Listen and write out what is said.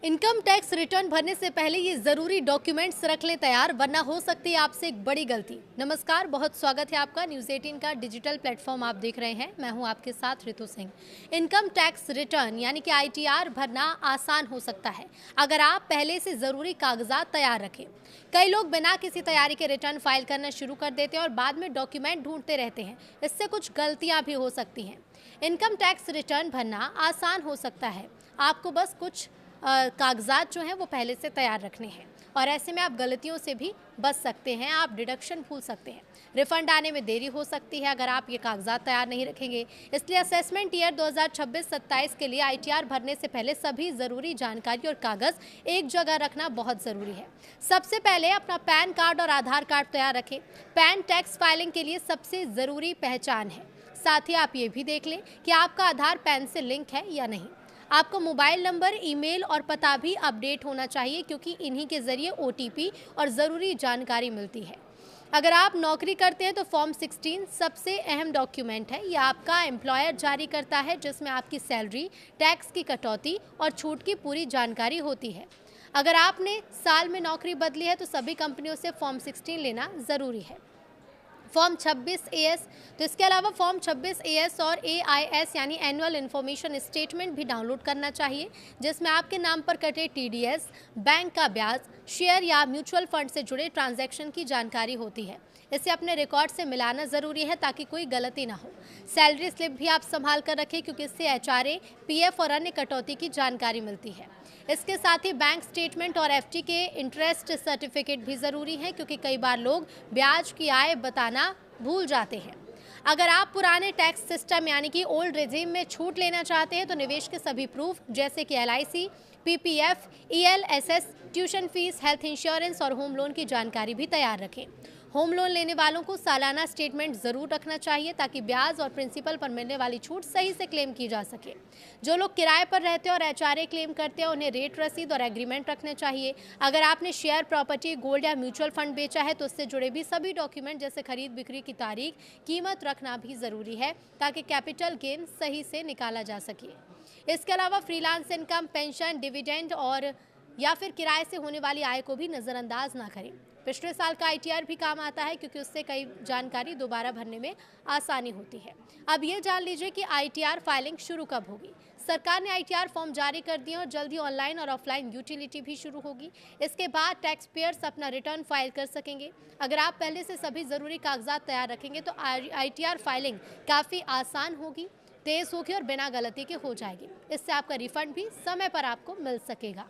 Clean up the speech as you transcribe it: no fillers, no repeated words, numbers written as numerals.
Income tax return भरने से पहले ये जरूरी डॉक्यूमेंट्स रख लें तैयार, वरना हो सकती है आपसे एक बड़ी गलती। नमस्कार, बहुत स्वागत है आपका न्यूज़ 18 का डिजिटल प्लेटफॉर्म आप देख रहे हैं। मैं हूं आपके साथ ऋतु सिंह। इनकम टैक्स रिटर्न यानी कि आईटीआर भरना आसान हो सकता है अगर आप पहले से जरूरी कागजात तैयार रखें। कई लोग बिना किसी तैयारी के रिटर्न फाइल करना शुरू कर देते हैं और बाद में डॉक्यूमेंट ढूंढते रहते हैं। इससे कुछ गलतियां भी हो सकती हैं। इनकम टैक्स रिटर्न भरना आसान हो सकता है। आपको बस कुछ कागजात जो हैं वो पहले से तैयार रखने हैं और ऐसे में आप गलतियों से भी बच सकते हैं। आप डिडक्शन भूल सकते हैं, रिफंड आने में देरी हो सकती है अगर आप ये कागजात तैयार नहीं रखेंगे। इसलिए असेसमेंट ईयर 2026-27 के लिए आईटीआर भरने से पहले सभी ज़रूरी जानकारी और कागज़ एक जगह रखना बहुत ज़रूरी है। सबसे पहले अपना पैन कार्ड और आधार कार्ड तैयार रखें। पैन टैक्स फाइलिंग के लिए सबसे ज़रूरी पहचान है। साथ ही आप ये भी देख लें कि आपका आधार पैन से लिंक है या नहीं। आपको मोबाइल नंबर, ईमेल और पता भी अपडेट होना चाहिए, क्योंकि इन्हीं के जरिए ओटीपी और ज़रूरी जानकारी मिलती है। अगर आप नौकरी करते हैं तो फॉर्म 16 सबसे अहम डॉक्यूमेंट है। यह आपका एम्प्लॉयर जारी करता है, जिसमें आपकी सैलरी, टैक्स की कटौती और छूट की पूरी जानकारी होती है। अगर आपने साल में नौकरी बदली है तो सभी कंपनियों से फॉर्म 16 लेना ज़रूरी है। फॉर्म 26 एएस, तो इसके अलावा फॉर्म 26 एएस और एआईएस यानी एनुअल इन्फॉर्मेशन स्टेटमेंट भी डाउनलोड करना चाहिए, जिसमें आपके नाम पर कटे टीडीएस, बैंक का ब्याज, शेयर या म्यूचुअल फंड से जुड़े ट्रांजैक्शन की जानकारी होती है। इसे अपने रिकॉर्ड से मिलाना ज़रूरी है ताकि कोई गलती ना हो। सैलरी स्लिप भी आप संभाल कर रखें, क्योंकि इससे एचआरए, पीएफ और अन्य कटौती की जानकारी मिलती है। इसके साथ ही बैंक स्टेटमेंट और एफडी के इंटरेस्ट सर्टिफिकेट भी ज़रूरी हैं, क्योंकि कई बार लोग ब्याज की आय बताना भूल जाते हैं। अगर आप पुराने टैक्स सिस्टम यानी कि ओल्ड रेजिम में छूट लेना चाहते हैं तो निवेश के सभी प्रूफ जैसे कि LIC, PPF, ELSS, tuition fees, health insurance और होम लोन की जानकारी भी तैयार रखें। होम लोन लेने वालों को सालाना स्टेटमेंट ज़रूर रखना चाहिए, ताकि ब्याज और प्रिंसिपल पर मिलने वाली छूट सही से क्लेम की जा सके। जो लोग किराए पर रहते हैं और एचआरए क्लेम करते हैं, उन्हें रेट रसीद और एग्रीमेंट रखने चाहिए। अगर आपने शेयर, प्रॉपर्टी, गोल्ड या म्यूचुअल फंड बेचा है तो उससे जुड़े भी सभी डॉक्यूमेंट जैसे खरीद बिक्री की तारीख, कीमत रखना भी ज़रूरी है, ताकि कैपिटल गेन सही से निकाला जा सके। इसके अलावा फ्रीलांस इनकम, पेंशन, डिविडेंड और या फिर किराए से होने वाली आय को भी नज़रअंदाज ना करें। पिछले साल का आईटीआर भी काम आता है, क्योंकि उससे कई जानकारी दोबारा भरने में आसानी होती है। अब ये जान लीजिए कि आईटीआर फाइलिंग शुरू कब होगी। सरकार ने आईटीआर फॉर्म जारी कर दिए और जल्द ही ऑनलाइन और ऑफलाइन यूटिलिटी भी शुरू होगी। इसके बाद टैक्स पेयर्स अपना रिटर्न फाइल कर सकेंगे। अगर आप पहले से सभी ज़रूरी कागजात तैयार रखेंगे तो आईटीआर फाइलिंग काफ़ी आसान होगी, तेज़ होगी और बिना गलती के हो जाएगी। इससे आपका रिफंड भी समय पर आपको मिल सकेगा।